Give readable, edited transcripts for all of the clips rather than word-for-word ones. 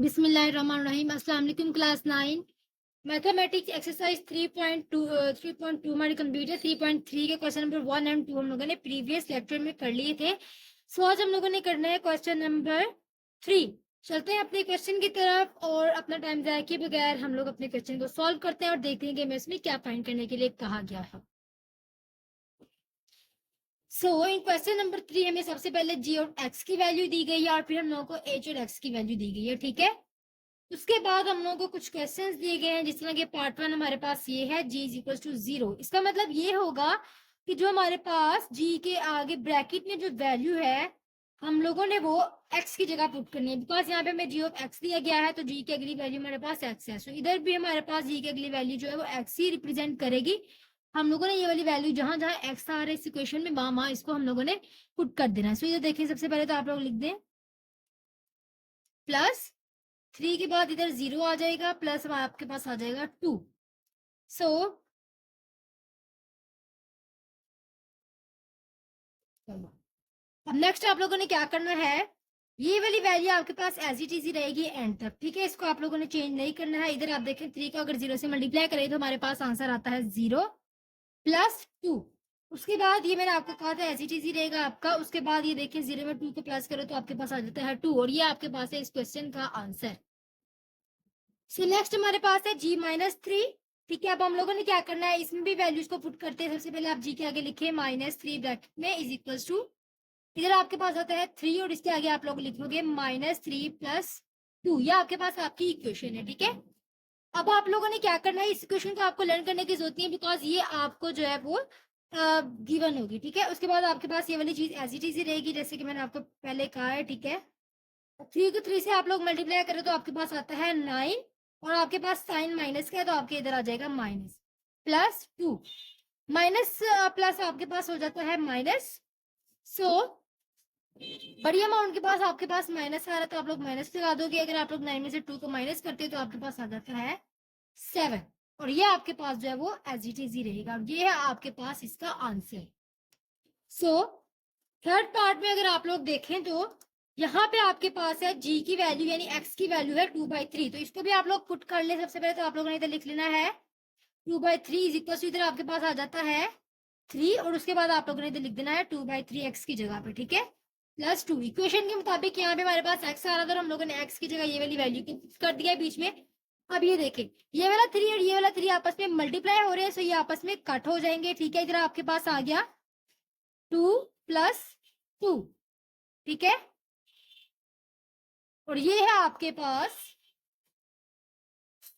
बिस्मिल्लाहिर्रहमानिर्रहीम। अस्सलाम वालेकुम क्लास 9 मैथमेटिक्स एक्सरसाइज 3.2 हमारी कंप्लीट है। 3.3 के क्वेश्चन नंबर 1 एंड 2 हम लोगों ने प्रीवियस लेक्चर में कर लिए थे। सो आज हम लोगों ने करना है क्वेश्चन नंबर 3। चलते हैं अपने क्वेश्चन की तरफ और अपना टाइम जाया किए बगैर हम लोग अपने क्वेश्चन को सॉल्व करते हैं और देखते हैं कि हमें इसमें क्या फाइंड करने के लिए कहा गया है। इन क्वेश्चन नंबर 3 हमें सबसे पहले जी और एक्स की वैल्यू दी गई है और फिर हम लोगों को एच और एक्स की वैल्यू दी गई है। ठीक है, उसके बाद हम लोगों को कुछ क्वेश्चंस दिए गए हैं, जिस तरह के पार्ट 1 हमारे पास ये है g इज इक्वल टू 0। इसका मतलब ये होगा कि जो हमारे पास g के आगे ब्रैकेट में जो वैल्यू है हम लोगों ने वो x की जगह पुट करनी है, बिकॉज यहाँ पे हमें g ऑफ x दिया गया है तो g की अगली वैल्यू हमारे पास x है। सो इधर भी हमारे पास g की अगली वैल्यू जो है वो x ही रिप्रेजेंट करेगी। हम लोगों ने ये वाली वैल्यू जहां जहां x आ रहा है इस इक्वेशन में वहां इसको हम लोगों ने पुट कर देना है। सो इधर देखिए, सबसे पहले तो आप लोग लिख दें प्लस 3 के बाद इधर 0 आ जाएगा, प्लस आपके पास आ जाएगा 2। सो अब नेक्स्ट आप लोगों ने क्या करना है, ये वाली वैल्यू आपके पास एज इट इज ही रहेगी एंड तक। ठीक है, इसको आप लोगों ने चेंज नहीं करना है। इधर आप देखें 3 को अगर 0 से मल्टीप्लाई करें तो हमारे पास आंसर आता है 0 प्लस 2। उसके बाद ये मैंने आपको कहा था एज इट इज ही रहेगा आपका। उसके बाद ये देखिए 0 में 2 को प्लस करो तो आपके पास आ जाता है 2 और ये आपके पास है इस क्वेश्चन का आंसर। सो नेक्स्ट हमारे पास है g-3। ठीक है, अब हम लोगों ने क्या करना है, इसमें भी वैल्यूज को पुट करते हैं। सबसे पहले आप g के आगे लिखे -3 ब्रैकेट में इज इक्वल्स टू, इधर आपके पास आता है 3 और इसके आगे आप लोग लिखोगे -3 प्लस 2। यह आपके पास आपकी इक्वेशन है। ठीक है, अब आप लोगों ने क्या करना है, इस इक्वेशन को आपको लर्न करने की जरूरत नहीं है, बिकॉज ये आपको जो है वो गिवन होगी। ठीक है, उसके बाद आपके पास ये वाली चीज एज इट इज ही रहेगी जैसे कि मैंने आपको पहले कहा है। ठीक है, 3 को 3 से आप लोग मल्टीप्लाई करें तो आपके पास आता है 9 और आपके पास साइन माइनस का है तो आपके इधर आ जाएगा माइनस प्लस 2 माइनस प्लस आपके पास हो जाता है माइनस। सो बड़ी अमाउंट के पास आपके पास माइनस आ रहा है तो आप लोग माइनस लगा दोगे। अगर आप लोग 9 में से 2 को माइनस करते हो तो आपके पास आ जाता है 7 और ये आपके पास जो है वो एज इट इज ही रहेगा। ये है आपके पास इसका आंसर। थर्ड पार्ट में अगर आप लोग देखें तो यहाँ पे आपके पास है g की वैल्यू यानी x की वैल्यू है 2/3, तो इसको भी आप लोग पुट कर ले। सबसे पहले तो आप लोगों ने इधर लिख लेना है 2/3 इज इक्वल टू, इधर आपके पास आ जाता है 3 और उसके बाद आप लोगों ने इधर लिख देना है 2/3 x की जगह पे। ठीक है, प्लस 2। इक्वेशन के मुताबिक यहाँ पे हमारे पास x आ रहा था और हम लोगों ने x की जगह ये वाली वैल्यू कर दिया है बीच में। अब ये देखें, ये वाला 3 और ये वाला 3 आपस में मल्टीप्लाई हो रहे हैं, सो ये आपस में कट हो जाएंगे। ठीक है, इधर आपके पास आ गया 2 प्लस 2। ठीक है, और ये है आपके पास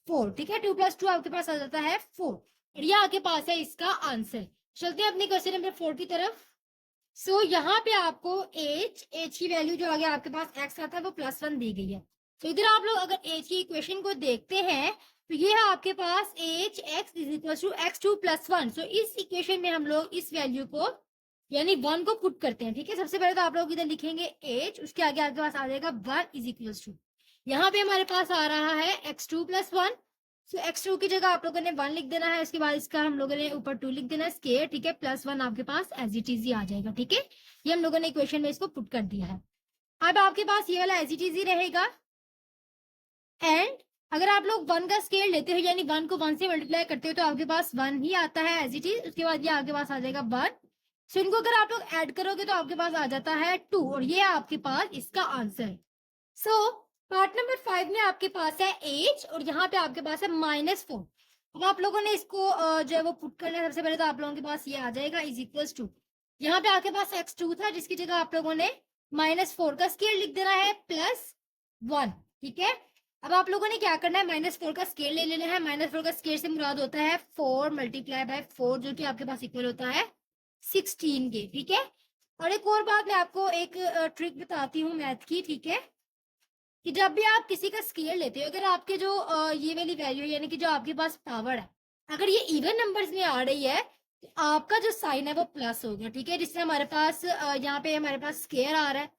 4। ठीक है, 2 प्लस 2 आपके पास आ जाता है 4 और ये आपके पास है इसका आंसर। चलते हैं अपनी क्वेश्चन नंबर 4 की तरफ। यहाँ पे आपको h की वैल्यू जो आ गया आपके पास x आता है वो +1 दी गई है। तो इधर आप लोग अगर h की इक्वेशन को देखते हैं तो ये है आपके पास h x is equal to x2 + 1। So इस इक्वेशन में हम लोग इस वैल्यू को यानी 1 को पुट करते हैं। ठीक है, सबसे पहले तो आप लोग इधर लिखेंगे h, उसके आगे आपके पास आ जाएगा 1 इज इक्वल टू, यहाँ पे हमारे पास आ रहा है x2 + 1। सो x2 की जगह आप लोगों ने 1 लिख देना है, उसके बाद इसका हम लोगों ने ऊपर 2 लिख देना है स्केयर। ठीक है, +1 आपके पास एज इट इज ही आ जाएगा। ठीक है, ये हम लोगों ने इक्वेशन में इसको पुट कर दिया है। अब आपके पास ये वाला एज इट इज ही रहेगा एंड अगर आप लोग 1 का स्केयर लेते हो यानी 1 को 1 से मल्टीप्लाई करते हो तो आपके पास 1 ही आता है एज इट इज। उसके बाद ये आपके पास आ जाएगा 1। सो इनको अगर आप लोग ऐड करोगे तो आपके पास आ जाता है 2 और ये आपके पास इसका आंसर। पार्ट नंबर 5 में आपके पास है h और यहाँ पे आपके पास है -4। अब आप लोगों ने इसको जो है वो पुट करना है। सबसे पहले तो आप लोगों के पास ये आ जाएगा इज इक्वल्स टू, यहाँ पे आपके पास x2 था जिसकी जगह आप लोगों ने -4 का स्केयर लिख देना है +1। ठीक है, अब आप लोगों ने क्या करना है, -4 का स्केयर ले लेना है। -4 का स्केयर से मुराद होता है 4 × 4 जो कि आपके पास इक्वल होता है 16 के। ठीक है, और एक और बात मैं आपको एक ट्रिक बताती हूँ मैथ की। ठीक है, कि जब भी आप किसी का स्केयर लेते हो, अगर आपके जो ये वाली वैल्यू यानी कि जो आपके पास पावर है अगर ये इवन नंबर्स में आ रही है तो आपका जो साइन है वो प्लस होगा। ठीक है, जिससे हमारे पास यहाँ पे हमारे पास स्केयर आ रहा है,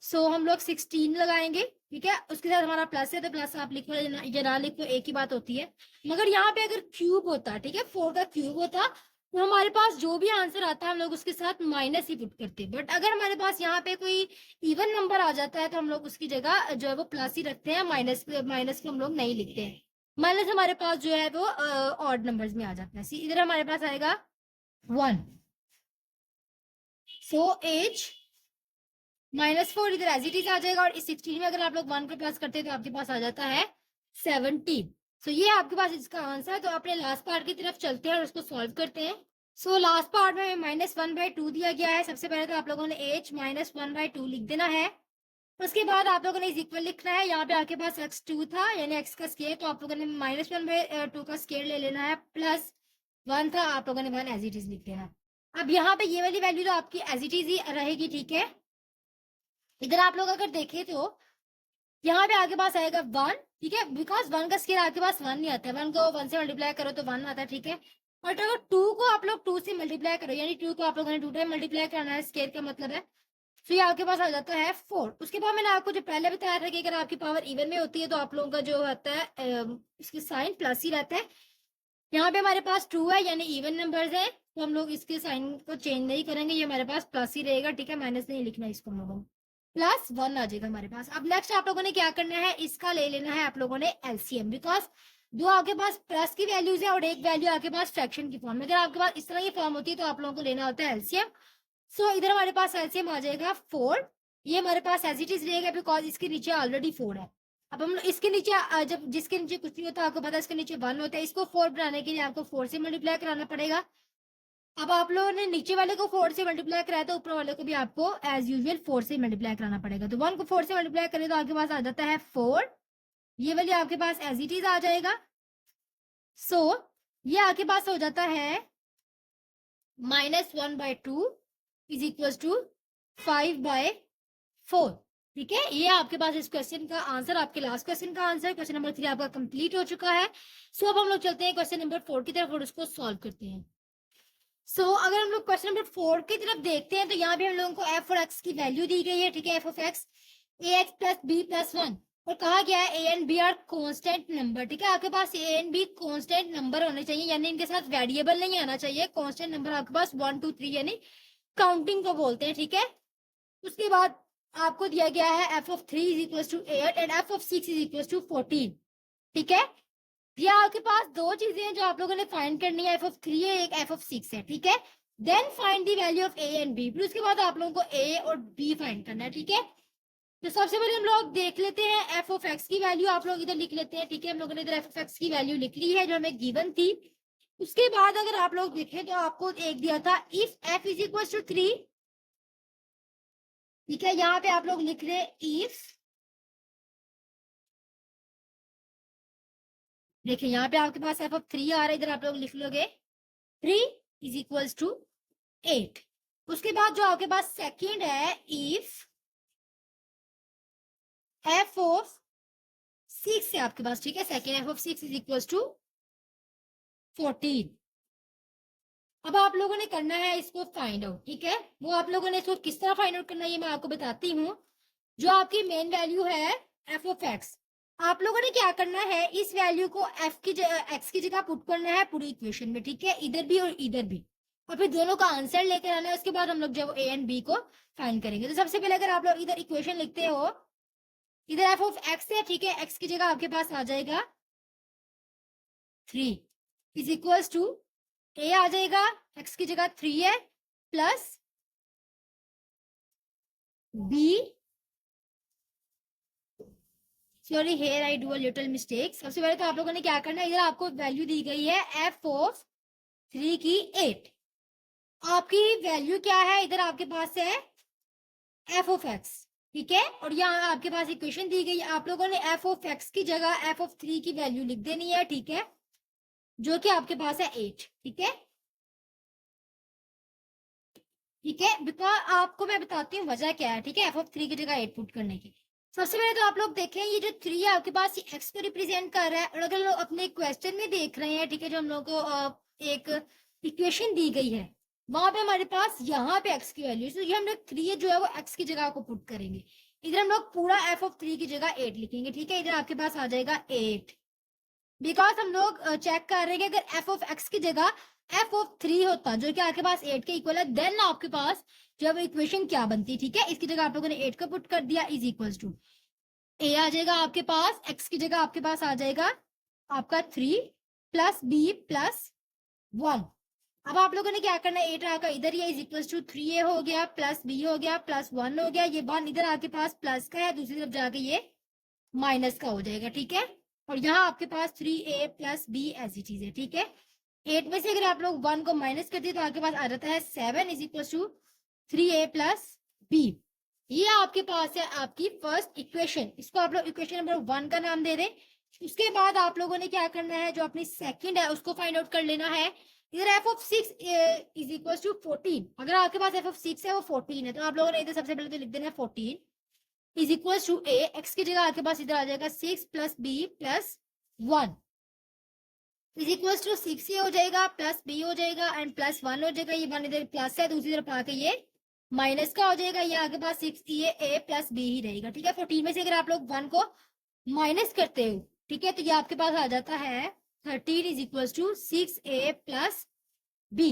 हम लोग 16 लगाएंगे। ठीक है, उसके साथ हमारा प्लस है तो प्लस आप लिखो या ना लिखो एक ही बात होती है। मगर यहाँ पे अगर क्यूब होता, ठीक है 4 का क्यूब होता तो हमारे पास जो भी आंसर आता है हम लोग उसके साथ माइनस ही पुट करते हैं। बट अगर हमारे पास यहाँ पे कोई इवन नंबर आ जाता है तो हम लोग उसकी जगह जो है वो प्लस ही रखते हैं, माइनस माइनस को हम लोग नहीं लिखते हैं। माइनस हमारे पास जो है वो ऑड नंबर्स में आ जाता है। इधर हमारे पास आएगा 1, सो एज -4 इधर एज इट इज आ जाएगा, और इस 16 में अगर आप लोग 1 को प्लस करते हैं तो आपके पास आ जाता है 17। सो ये आपके पास इसका आंसर है। तो अपने लास्ट पार्ट की तरफ चलते हैं और उसको सॉल्व करते हैं। सो लास्ट पार्ट में -1/2 दिया गया है। सबसे पहले तो आप लोगों ने h -1/2 लिख देना है। उसके बाद आप लोगों ने इज इक्वल लिखना है। यहाँ पे आपके पास x2 था यानी x का स्केयर, तो आप लोगों ने -1/2 का स्केयर ले लेना है, प्लस 1 था, आप लोगों ने 1 एज इट इज लिख देना। अब यहाँ पे ये वाली वैल्यू तो आपकी एज इट इज ही रहेगी, ठीक है। इधर आप लोग अगर देखें तो यहाँ पे आपके पास आएगा 1, ठीक है, बिकॉज 1 का स्केयर आपके पास 1 नहीं आता है। 1 को 1 से मल्टीप्लाई करो तो 1 आता है, ठीक है। और अगर 2 को आप लोग 2 से मल्टीप्लाई करो, यानी 2 को आप लोगों ने 2 टाइम मल्टीप्लाई करना है, स्केयर का मतलब है, तो ये आपके पास आ जाता है 4। उसके बाद मैंने आपको जो पहले बताया था कि अगर आपकी पावर इवन में होती है तो आप लोगों का जो होता है इसकी साइन प्लस ही रहता है। यहाँ पे हमारे पास 2 है यानी इवन नंबर्स है, तो हम लोग इसके साइन को चेंज नहीं करेंगे, ये हमारे पास प्लस ही रहेगा, ठीक है, माइनस नहीं लिखना इसको हम लोगों को, +1 आ जाएगा हमारे पास। अब नेक्स्ट आप लोगों ने क्या करना है, इसका ले लेना है आप लोगों ने एलसीएम, बिकॉज दो आपके पास प्लस की वैल्यूज है और एक वैल्यू आपके पास फ्रैक्शन की फॉर्म में। अगर आपके पास इस तरह की फॉर्म होती है तो आप लोगों को लेना होता है एलसीएम। सो इधर हमारे पास एलसीएम आ जाएगा 4। ये हमारे पास एज इट इज रहेगा बिकॉज इसके नीचे ऑलरेडी 4 है। अब हम लोग इसके नीचे जब जिसके नीचे कुछ नहीं होता, आपको पता है इसके नीचे 1 होता है, इसको 4 बनाने के लिए आपको 4 से मल्टीप्लाई कराना पड़ेगा। अब आप लोगों ने नीचे वाले को 4 से मल्टीप्लाई कराया तो ऊपर वाले को भी आपको एज यूजुअल 4 से मल्टीप्लाई कराना पड़ेगा। तो 1 को 4 से मल्टीप्लाई करें तो आपके पास आ जाता है 4। ये वाली आपके पास एज इट इज आ जाएगा। सो ये आपके पास हो जाता है -1/2 इज इक्वल टू 5/4, ठीक है। ये आपके पास इस क्वेश्चन का आंसर, आपके लास्ट क्वेश्चन का आंसर। क्वेश्चन नंबर 3 आपका कंप्लीट हो चुका है। सो अब हम लोग चलते हैं क्वेश्चन नंबर 4 की तरफ और उसको सॉल्व करते हैं। अगर हम लोग क्वेश्चन नंबर 4 की तरफ देखते हैं तो यहाँ भी हम लोगों को f और x की वैल्यू दी गई है, ठीक है, f of x ax plus b plus 1, और कहा गया है a and b are constant number, ठीक है। आपके पास a and b constant number होने चाहिए, यानी इनके साथ वेरिएबल नहीं आना चाहिए। कांस्टेंट नंबर आपके पास 1 2 3 यानी काउंटिंग को बोलते हैं, ठीक है। उसके बाद आपको दिया गया है f of 3 is equal to 8 and f of 6 is equal to 14, ठीक है। ये आपके पास दो चीजें हैं जो आप लोगों ने फाइंड करनी है, f ऑफ 3 है, एक f ऑफ 6 है, ठीक है। Then find the value of a and b, फिर उसके बाद आप लोगों को a और b फाइंड करना है, ठीक है। तो सबसे पहले हम लोग देख लेते हैं f ऑफ x की वैल्यू, आप लोग इधर लिख लेते हैं, ठीक है। हम लोगों ने इधर f ऑफ x की वैल्यू लिख ली है जो हमें गिवन थी। उसके बाद अगर आप लोग देखें तो आपको एक दिया था if f is equal to 3, ठीक है। यहाँ पे आप लोग लिख रहे इफ, देखिए यहाँ पे आपके पास f ऑफ 3 आ रहा है, इधर आप लोग लिख लोगे 3 इज इक्वल टू 8। उसके बाद जो आपके पास सेकंड है इफ f ऑफ 6 है आपके पास, ठीक है। Second f of 6 is equal to 14। अब आप लोगों ने करना है इसको फाइंड आउट, ठीक है। वो आप लोगों ने इसको किस तरह फाइंड आउट करना है ये मैं आपको बताती हूँ। जो आपकी मेन वैल्यू है f ऑफ x, आप लोगों ने क्या करना है, इस वैल्यू को f की x की जगह पुट करना है पूरी इक्वेशन में, ठीक है, इधर भी और इधर भी, और फिर दोनों का आंसर लेकर आना है। उसके बाद हम लोग जब a एंड b को फाइंड करेंगे। तो सबसे पहले अगर आप लोग इधर इक्वेशन लिखते हो, इधर f ऑफ x है, ठीक है, x की जगह आपके पास आ जाएगा 3 इज इक्वल टू a आ जाएगा, x की जगह 3 है, plus b, sorry here I do a little mistake. सबसे पहले तो आप लोगों ने क्या करना है, इधर आपको वैल्यू दी गई है f ऑफ 3 की 8। आपकी वैल्यू क्या है, इधर आपके पास है f ऑफ x, ठीक है। और यहाँ आपके पास इक्वेशन दी गई है, आप लोगों ने f ऑफ x की जगह f ऑफ 3 की वैल्यू लिख देनी है, ठीक है, जो कि आपके पास है 8, ठीक है, ठीक है। बिकॉज आपको मैं बताती हूँ वजह क्या है, ठीक है, f ऑफ 3 की जगह 8 पुट करने की। सबसे पहले तो आप लोग देखें ये जो 3 है आपके पास ये x को रिप्रेजेंट कर रहा है, और अगर लोग अपने क्वेश्चन में देख रहे हैं, ठीक है, जो हम लोग को एक इक्वेशन दी गई है वहां पे हमारे पास यहाँ पे x की वैल्यू, तो ये हम लोग 3 जो है वो x की जगह को पुट करेंगे। इधर हम लोग पूरा f ऑफ 3 की जगह 8 लिखेंगे, ठीक है। इधर आपके पास आ जाएगा 8, बिकॉज हम लोग चेक कर रहे हैं कि अगर एफ ऑफ एक्स की जगह एफ ऑफ 3 होता जो कि आपके पास 8 के इक्वल है, देन आपके पास जब इक्वेशन क्या बनती, ठीक है। इसकी जगह आप लोगों ने 8 का पुट कर दिया, इज इक्वल टू ए आ जाएगा आपके पास, एक्स की जगह आपके पास आ जाएगा आपका 3 प्लस बी प्लस 1। अब आप लोगों ने क्या करना है, 8 आकर इधर ये इज इक्वल टू 3a हो गया प्लस b हो गया प्लस 1 हो गया, ये 1 इधर आपके पास प्लस का है, दूसरी तरफ जाके ये माइनस का हो जाएगा, ठीक है। और यहाँ आपके पास 3a प्लस b ऐसी चीज है, ठीक है। 8 में से अगर आप लोग 1 को माइनस कर दिए तो आपके पास आ जाता है 7 is equal to 3a plus b। ये आपके पास है आपकी फर्स्ट इक्वेशन, इसको आप लोग इक्वेशन नंबर 1 का नाम दे दें। उसके बाद आप लोगों ने क्या करना है, जो अपनी सेकंड है उसको फाइंड आउट कर लेना है। इधर F of 6 is equal to 14, अगर आपके पास एफ ऑफ 6 है वो 14 है, तो आप लोगों ने इधर सबसे पहले तो लिख देना है 14 is equal to A, X की जगह आपके पास इधर आ जाएगा 6 plus B plus 1 is equal to 6 A हो जाएगा प्लस बी हो जाएगा एंड प्लस 1 हो जाएगा, ये 1 इधर प्लस है, दूसरी तरफ आके ये माइनस का हो जाएगा, ये आपके पास 6 ये ए प्लस बी ही रहेगा, ठीक है। 14 में से अगर आप लोग 1 को माइनस करते हो, ठीक है, तो ये आपके पास आ जाता है 13 is equal to 6a plus B.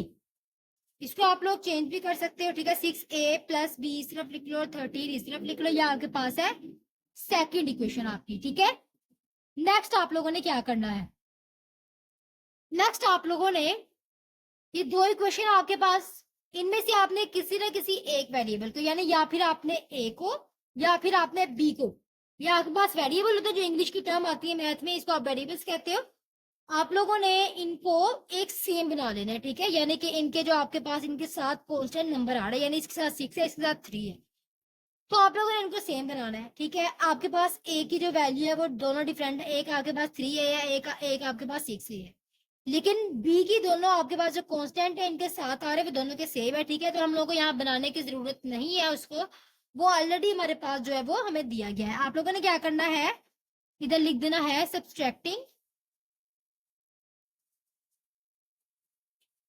इसको आप लोग चेंज भी कर सकते हो, ठीक है। 6a प्लस बी इस तरफ लिख लो और 13 इस तरफ लिख लो, ये आपके पास है सेकंड इक्वेशन आपकी, ठीक है। नेक्स्ट आप लोगों ने क्या करना है, नेक्स्ट आप लोगों ने ये दो इक्वेशन आपके पास, इनमें से आपने किसी न किसी एक वेरिएबल को, यानी या फिर आपने ए को या फिर आपने बी को, या आपके पास वेरिएबल होता है जो इंग्लिश की टर्म आती है मैथ में, इसको आप वेरिएबल्स कहते हो। आप लोगों ने इनको एक सेम बना लेना है, ठीक है। यानी कि इनके जो आपके पास इनके साथ कांस्टेंट नंबर आ रहा है, यानी इसके साथ 6 है, इसके साथ 3 है, तो आप लोगों ने इनको सेम बनाना है, ठीक है। आपके पास ए की जो वैल्यू है वो दोनों डिफरेंट है, एक आपके पास 3 है या एक आपके पास 6 है, लेकिन बी की दोनों आपके पास जो कांस्टेंट है इनके साथ आ रहे हैं वो दोनों के सेम है, ठीक है। तो हम लोग को यहाँ बनाने की जरूरत नहीं है उसको, वो ऑलरेडी हमारे पास जो है वो हमें दिया गया है। आप लोगों ने क्या करना है, इधर लिख देना है सब्सट्रैक्टिंग।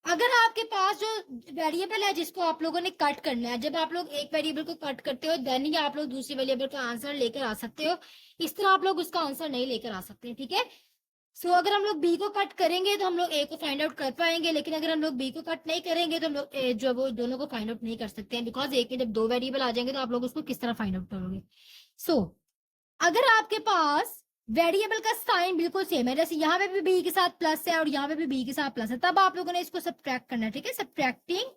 अगर आपके पास जो वेरिएबल है जिसको आप लोगों ने कट करना है, जब आप लोग एक वेरिएबल को कट करते हो देन ही आप लोग दूसरे वेरिएबल का आंसर लेकर आ सकते हो, इस तरह आप लोग उसका आंसर नहीं लेकर आ सकते, ठीक है। सो अगर हम लोग बी को कट करेंगे तो हम लोग ए को फाइंड आउट कर पाएंगे, लेकिन अगर हम लोग बी को कट नहीं करेंगे तो हम लोग जो वो दोनों को फाइंड आउट नहीं कर सकते हैं, बिकॉज एक में जब दो वेरिएबल आ जाएंगे तो आप लोग उसको किस तरह फाइंड आउट करोगे। सो अगर आपके पास वेरिएबल का साइन बिल्कुल सेम है, जैसे यहाँ पे भी बी के साथ प्लस है और यहाँ पे भी बी के साथ प्लस है, तब आप लोगों ने इसको सब्ट्रैक्ट करना है, ठीक है। सब्ट्रैक्टिंग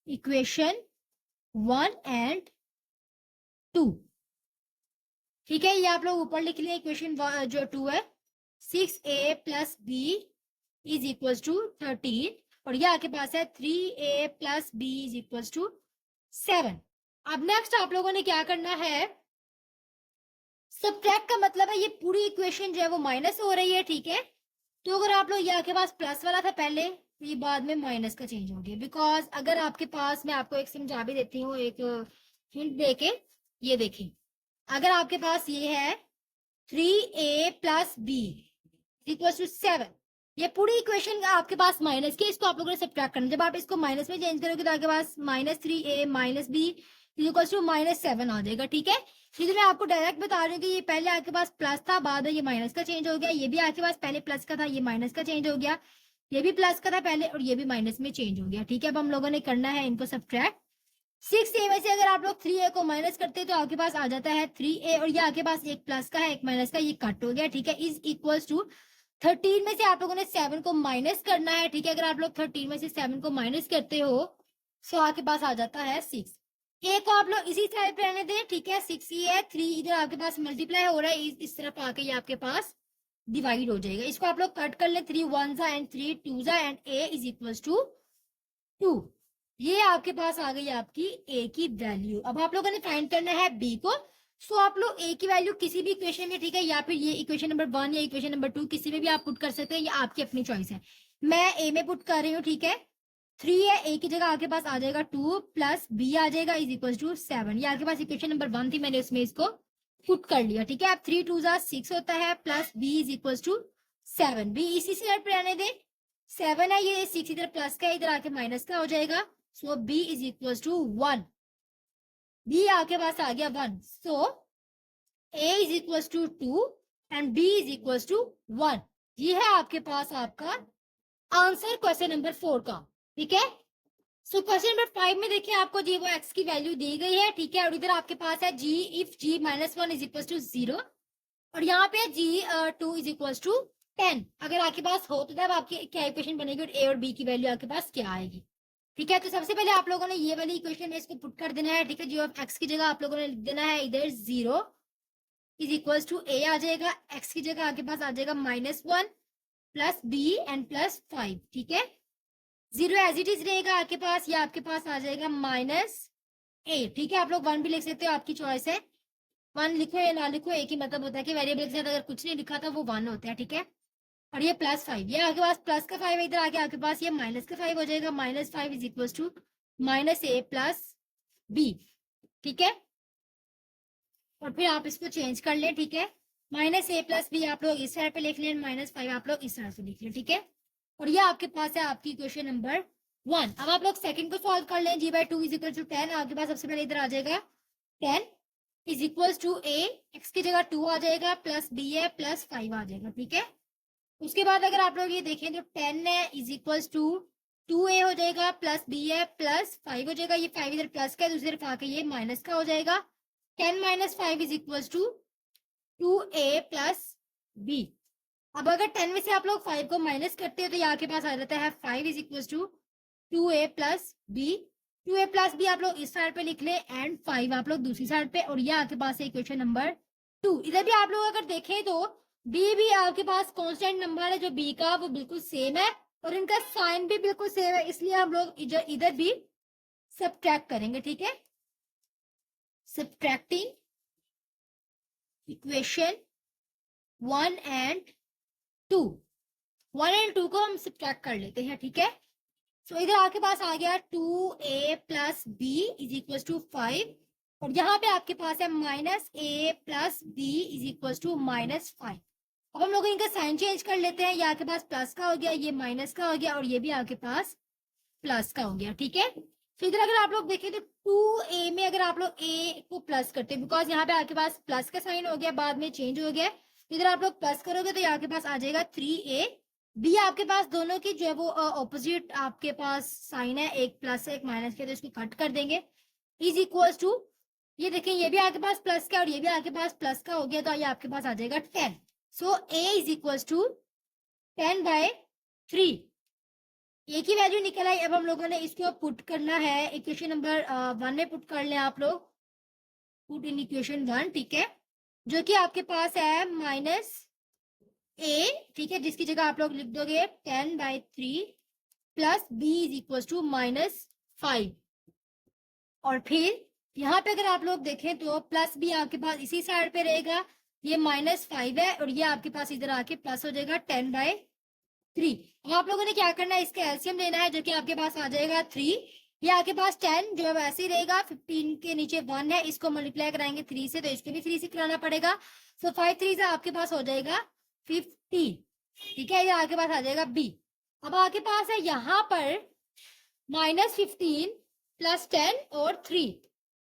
इक्वेशन 1 एंड 2, ठीक है। ये आप लोग ऊपर लिख लिया इक्वेशन जो 2 है, 6a plus B is equal to 13, और ये आपके पास है 3a plus B is equal to 7। अब नेक्स्ट आप लोगों ने क्या करना है, सब्ट्रैक्ट का मतलब है ये पूरी इक्वेशन जो है वो माइनस हो रही है, ठीक है। तो अगर आप लोग ये आपके पास प्लस वाला था पहले, तो ये बाद में माइनस का चेंज हो गया, बिकॉज अगर आपके पास, मैं आपको एक समझा भी देती हूँ एक हिंट देके, ये देखिए, अगर आपके पास ये है 3a plus B equal to 7, ये पूरी इक्वेशन आपके पास माइनस की, इसको आप लोगों ने सब्ट्रैक्ट करना। जब आप इसको माइनस में चेंज करोगे तो आपके पास -3a minus B equal to -7 आ जाएगा, ठीक है। फिर मैं आपको डायरेक्ट बता रही हूँ कि ये पहले आपके पास प्लस था, बाद में ये माइनस का चेंज हो गया, ये भी आपके पास पहले प्लस का था, ये माइनस का चेंज हो गया, ये भी प्लस का था पहले और ये भी माइनस में चेंज हो गया, ठीक है। अब हम लोगों ने करना है इनको सब्ट्रैक्ट। 6a में से अगर आप लोग 3a को माइनस करते हैं तो आपके पास आ जाता है 3a, और ये आपके पास एक प्लस का है एक माइनस का, ये कट हो गया, ठीक है। इज इक्वल्स टू 13 में से आप लोगों ने 7 को माइनस करना है, ठीक है। अगर आप लोग 13 में से 7 को माइनस करते हो तो आपके पास आ जाता है 6। ए को आप लोग इसी साइड पे रहने दें, ठीक है। 6 ही है, 3 इधर आपके पास मल्टीप्लाई हो रहा है, इस तरफ आके ये आपके पास डिवाइड हो जाएगा। इसको आप लोग कट कर ले, 3 1 and 3 2 and a is equals to 2। ये आपके पास आ गई आपकी a की वैल्यू। अब आप लोगों ने फाइंड करना है b को। सो आप लोग a की वैल्यू किसी भी इक्वेशन में, ठीक है, या फिर ये इक्वेशन नंबर 1 या इक्वेशन नंबर 2 किसी में भी आप पुट कर सकते हैं, ये आपकी अपनी चॉइस है। मैं a में पुट कर रही हूँ, ठीक है। 3 है, a की जगह आपके पास आ जाएगा 2 प्लस b आ जाएगा इज इक्वल टू 7। ये आपके पास इक्वेशन नंबर 1 थी, मैंने उसमें इसको पुट कर लिया, ठीक है। अब 3 2 6 होता है plus b is equal to 7, b इसी साइड पे रहने दें। 7 है, ये 6 इधर प्लस का है, इधर आके माइनस का हो जाएगा। So b is equal to 1, b आपके पास आ गया 1। So a is equal to 2 and b is equal to 1। ये है आपके पास आपका आंसर क्वेश्चन नंबर 4 का। ठीक है, सो क्वेश्चन नंबर 5 में देखिए आपको जी वो x की वैल्यू दी गई है। ठीक है, और इधर आपके पास है g if g minus 1 is equal to 0, और यहाँ पे g 2 इज इक्वल टू 10। अगर आपके पास हो तो तब आपकी क्या इक्वेशन बनेगी और a और b की वैल्यू आपके पास क्या आएगी। ठीक है, तो सबसे पहले आप लोगों ने ये वाली इक्वेशन में इसको पुट कर देना है। ठीक है, जी ऑफ x की जगह आप लोगों ने लिख देना है इधर 0 इज इक्वल टू a आ जाएगा, x की जगह आपके पास आ जाएगा -1 प्लस b एंड प्लस 5। ठीक है, 0 एज इट इज रहेगा आपके पास, या आपके पास आ जाएगा -a। ठीक है, आप लोग 1 भी लिख सकते हो, आपकी चॉइस है। 1 लिखो या ना लिखो, एक ही मतलब होता है कि वेरिएबल के साथ अगर कुछ नहीं लिखा था वो 1 होता है। ठीक है, और ये +5, ये आपके पास प्लस का 5 है, इधर आके आपके पास ये माइनस का 5 हो जाएगा। -5 is equal to -a plus b। ठीक है, और फिर आप इसको चेंज कर ले। ठीक है, -a प्लस b आप लोग इस साइड पे लिख लें, -5 आप लोग इस साइड पे लिख लें। ठीक है, और ये आपके पास है आपकी क्वेश्चन नंबर 1। अब आप लोग सेकंड को सॉल्व कर लें। g/2 इज इक्वल टू 10, आपके पास सबसे पहले इधर आ जाएगा 10 is equal to a, x की जगह 2 आ जाएगा, प्लस b है प्लस 5 आ जाएगा। ठीक है, उसके बाद अगर आप लोग ये देखें तो 10 है इज इक्वल टू 2a हो जाएगा, प्लस b है प्लस 5 हो जाएगा। ये 5 इधर प्लस का है, दूसरी तरफ आके ये माइनस का हो जाएगा। 10 minus 5 is equal to 2a plus b। अब अगर 10 में से आप लोग 5 को माइनस करते हो तो यहाँ के पास आ जाता है 5 is equal to 2a plus b। 2a plus b आप लोग इस साइड पे लिख ले एंड 5 आप लोग दूसरी साइड पे, और ये आपके पास है इक्वेशन नंबर 2। इधर भी आप लोग अगर देखें तो b भी आपके पास कांस्टेंट नंबर है, जो b का वो बिल्कुल सेम है और इनका साइन भी बिल्कुल सेम है, इसलिए हम लोग इधर भी सब्ट्रैक्ट करेंगे। ठीक है, सब्ट्रैक्टिंग इक्वेशन 1 एंड 2, 1 एंड 2 को हम सब्ट्रैक्ट कर लेते हैं। ठीक है, सो इधर आपके पास आ गया 2a plus b is equal to 5, और यहाँ पे आपके पास है -a plus b is equal to -5। अब हम लोग इनका साइन चेंज कर लेते हैं, ये आपके पास प्लस का हो गया, ये माइनस का हो गया, और ये भी आपके पास प्लस का हो गया। ठीक है, तो इधर अगर आप लोग देखें तो 2a में अगर आप लोग a को प्लस करते हैं, बिकॉज यहाँ पे आपके पास प्लस का साइन हो गया, बाद में चेंज हो गया, इधर आप लोग प्लस करोगे तो यहाँ के पास आ जाएगा 3a। b आपके पास दोनों की जो है वो ऑपोजिट आपके पास साइन है, एक प्लस है एक माइनस के, तो इसको कट कर देंगे। इज इक्वल टू, ये देखें ये भी आपके पास प्लस का और ये भी आपके पास प्लस का हो गया, तो ये आपके पास आ जाएगा 10। सो a इज इक्वल टू 10/3, एक ही वैल्यू निकल आई। अब हम लोगों ने इसको पुट करना है इक्वेशन नंबर 1 में, पुट कर ले आप लोग, पुट इन इक्वेशन 1। ठीक है, जो कि आपके पास है -a। ठीक है, जिसकी जगह आप लोग लिख दोगे 10/3 plus b is equal to -5, और फिर यहाँ पे अगर आप लोग देखें तो प्लस b आपके पास इसी साइड पे रहेगा, ये -5 है और ये आपके पास इधर आके प्लस हो जाएगा 10/3। अब आप लोगों ने क्या करना है, इसका एलसीएम लेना है, जो कि आपके पास आ जाएगा 3। ये आपके पास 10 जो है वैसे ही रहेगा, 15 के नीचे 1 है, इसको मल्टीप्लाई कराएंगे 3 से, तो इसको भी 3 से कराना पड़ेगा। सो 5 3 से आपके पास हो जाएगा 50। ठीक है, ये आपके पास आ जाएगा b। अब आपके पास है यहाँ पर -15 प्लस 10 और 3।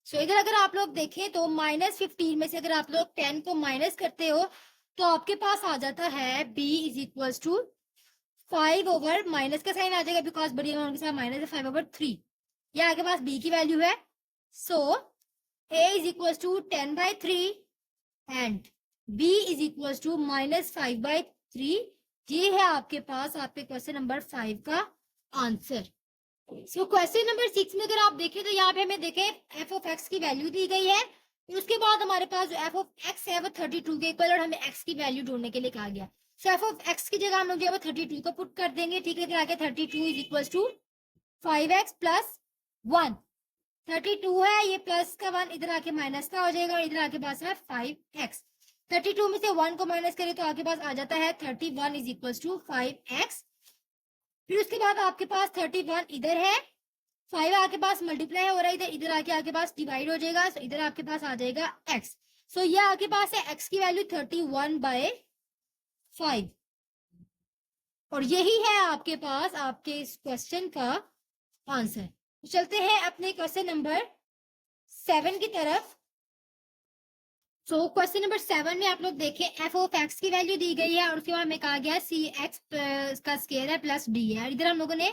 सो इधर अगर आप लोग देखें तो -15 में से अगर आप लोग 10 को माइनस करते हो तो आपके पास आ जाता है b is equal to 5 over, minus का साइन आ जाएगा बिकॉज बड़ी अमाउंट के साथ माइनस है, 5/3। ये आपके पास b की वैल्यू है। So a is equal to 10/3 and b is equal to -5/3। ये है आपके पास आपके क्वेश्चन नंबर 5 का आंसर। सो क्वेश्चन नंबर 6 में अगर आप देखें तो यहाँ पे हमें देखें f ऑफ x की वैल्यू दी गई है, उसके बाद हमारे पास जो f ऑफ x है वो 32 के इक्वल, और हमें x की वैल्यू ढूंढने के लिए कहा गया। सो f ऑफ x की जगह हम लोग जो है वो 32 को पुट कर देंगे। ठीक है, इधर आके 32 is equal to 5x plus 1। 32 है, ये प्लस का 1 इधर आके माइनस का हो जाएगा, और इधर आके पास है 5x। 32 में से 1 को माइनस करें तो आपके पास आ जाता है 31 इज इक्वल टू 5x। फिर उसके बाद आपके पास 31 इधर है, 5 आपके पास मल्टीप्लाई हो रहा है इधर, इधर आके आपके पास डिवाइड हो जाएगा, सो इधर आपके पास आ जाएगा x। सो ये आपके पास है x की वैल्यू 31/5, और यही है आपके पास आपके इस क्वेश्चन का आंसर। चलते हैं अपने क्वेश्चन नंबर 7 की तरफ। सो क्वेश्चन नंबर 7 में आप लोग देखें एफ ऑफ एक्स की वैल्यू दी गई है और उसके बाद हमें कहा गया सी एक्स का स्केयर है प्लस डी है। इधर हम लोगों ने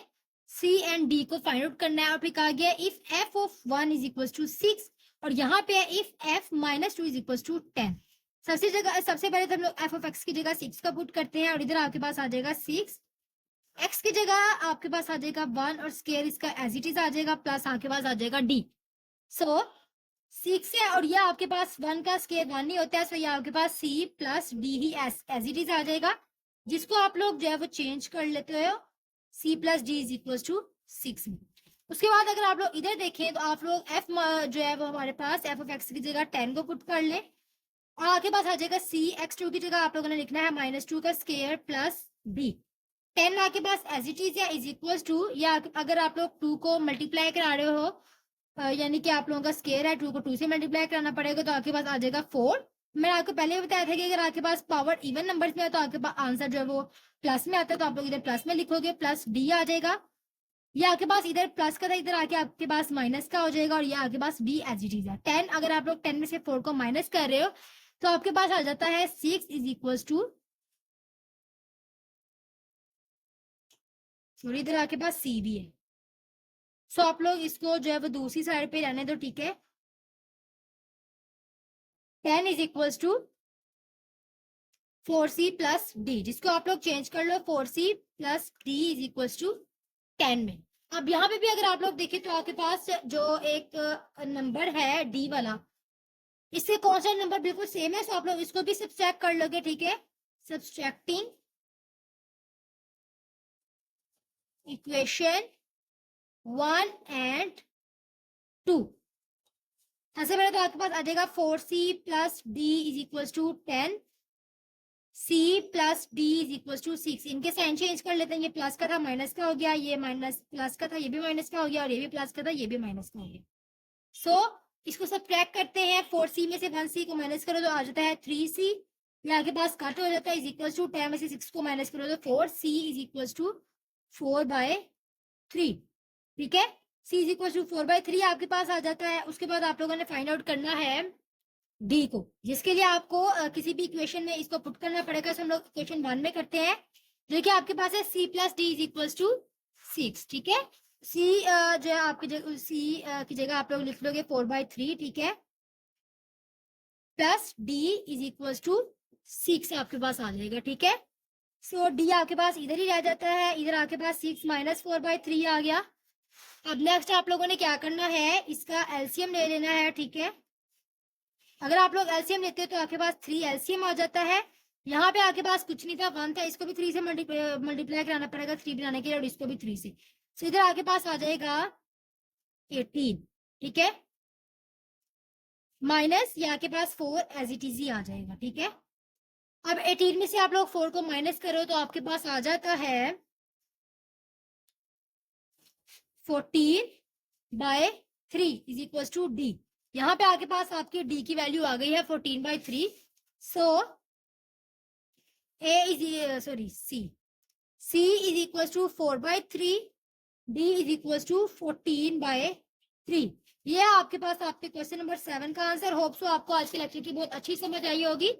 सी एंड डी को फाइंड आउट करना है और फिर कहा गया if F of 1 is equal to 6 और यहाँ पे if F minus 2 is equal to 10। सबसे पहले तो हम लोग एफ ऑफ एक्स की जगह 6 का पुट करते हैं और इधर आपके पास आ जाएगा 6, एक्स की जगह आपके पास आ जाएगा 1 और स्केयर इसका एज इट इज आ जाएगा प्लस आपके पास आ जाएगा डी। सो 6 है और ये आपके पास 1 का स्केयर 1 नहीं होता है, सो ये आपके पास सी प्लस डी ही एज इट इज आ जाएगा, जिसको आप लोग जो है वो चेंज कर लेते हो C plus D is equal to 6 में। उसके बाद अगर आप लोग इधर देखें तो आप लोग एफ जो है वो हमारे पास एफ ऑफ एक्स की जगह 10 को पुट कर ले और आपके पास आ जाएगा सी एक्स 2 की जगह आप लोगों ने लिखना है -2 का स्केयर प्लस डी। 10 आपके पास एज इट इज या इज इक्वल टू, या अगर आप लोग 2 को मल्टीप्लाई करा रहे हो यानी कि आप लोगों का स्केयर है 2 को 2 से मल्टीप्लाई कराना पड़ेगा तो आपके पास आ जाएगा 4। मैंने आपको पहले भी बताया था कि अगर आपके पास पावर इवन नंबर्स में है तो आपके पास आंसर जो है वो प्लस में आता है, तो आप लोग इधर प्लस में लिखोगे प्लस डी आ जाएगा। ये आपके पास इधर प्लस का था, इधर आके आपके पास माइनस का हो जाएगा और ये आपके पास डी एज इट इज है। 10 अगर आप लोग 10 में से 4 को माइनस कर रहे हो तो आपके पास आ जाता है 6 इज इक्वल टू, सॉरी इधर आपके पास सी भी है। सो आप लोग इसको जो है वो दूसरी साइड पे रहने दो, ठीक है। 10 is equal to 4c plus D, जिसको आप लोग चेंज कर लो 4c plus D is equal to 10 में। अब यहाँ पे भी अगर आप लोग देखें तो आपके पास जो एक नंबर है डी वाला, इससे कौन सा नंबर बिल्कुल सेम है, सो आप लोग इसको भी सब्सट्रैक्ट कर लोगे, ठीक है। सब्सट्रैक्टिंग इक्वेशन 1 एंड 2, सबसे पहले तो आपके पास आ जाएगा 4c plus D is equal to 10, c plus D is equal to 6। इनके साइन चेंज कर लेते हैं, ये प्लस का था माइनस का हो गया, ये माइनस प्लस का था ये भी माइनस का हो गया और ये भी प्लस का था ये भी माइनस का हो गया। सो इसको सब्ट्रैक्ट करते हैं, 4c में से 1c को माइनस करो तो आ जाता है 3c, ये आपके पास कट हो जाता है इज इक्वल टू 10 में से 6 को माइनस करो तो 4c इज इक्वल टू 4/3, ठीक है। c इज इक्वल टू 4/3 आपके पास आ जाता है। उसके बाद आप लोगों ने फाइंड आउट करना है डी को, जिसके लिए आपको किसी भी इक्वेशन में इसको पुट करना पड़ेगा। हम लोग इक्वेशन 1 में करते हैं, जो कि आपके पास है c plus D is equal to 6, ठीक है। c जो है आपकी जगह c की जगह आप लोग लिख लोगे 4/3, ठीक है, plus d is equal to 6 आपके पास आ जाएगा, ठीक है। सो d आपके पास इधर ही रह जाता है, इधर आपके पास 6 माइनस 4/3 आ गया। अब नेक्स्ट आप लोगों ने क्या करना है, इसका एलसीएम ले लेना है, ठीक है। अगर आप लोग एलसीएम लेते हो तो आपके पास 3 एलसीएम आ जाता है। यहाँ पे आपके पास कुछ नहीं था 1 था, इसको भी 3 से मल्टीप्लाई कराना पड़ेगा 3 बनाने के लिए और इसको भी 3 से। सो इधर आपके पास आ जाएगा 18, ठीक है, माइनस ये आपके पास 4 एज इट इज ही आ जाएगा, ठीक है। अब 18 में से आप लोग 4 को माइनस करो तो आपके पास आ जाता है 14/3 इज इक्वल टू डी। यहाँ पे आपके पास आपकी डी की वैल्यू आ गई है 14/3। So c is equal to 4/3, d is equal to 14/3। ये आपके पास आपके क्वेश्चन नंबर 7 का आंसर। होप सो आपको आज के लेक्चर की बहुत अच्छी समझ आई होगी।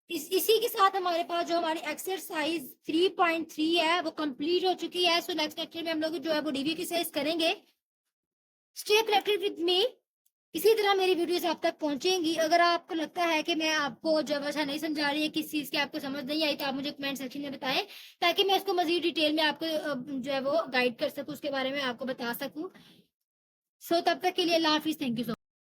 इसी के साथ हमारे पास जो हमारी एक्सरसाइज 3.3 है वो कंप्लीट हो चुकी है। सो नेक्स्ट लेक्चर में हम लोग जो है वो रिव्यू एक्सरसाइज करेंगे। स्टे कनेक्टेड विद मी, इसी तरह मेरी वीडियोस आप तक पहुंचेंगी। अगर आपको लगता है कि मैं आपको जब अच्छा नहीं समझा रही है, किस चीज की आपको समझ नहीं आई, तो आप मुझे कमेंट सेक्शन में बताएं ताकि मैं इसको मजीद डिटेल में आपको जो है वो गाइड कर सकूं, उसके बारे में आपको बता सकूं। सो तब तक के लिए अल्लाह हाफिज, थैंक यू सो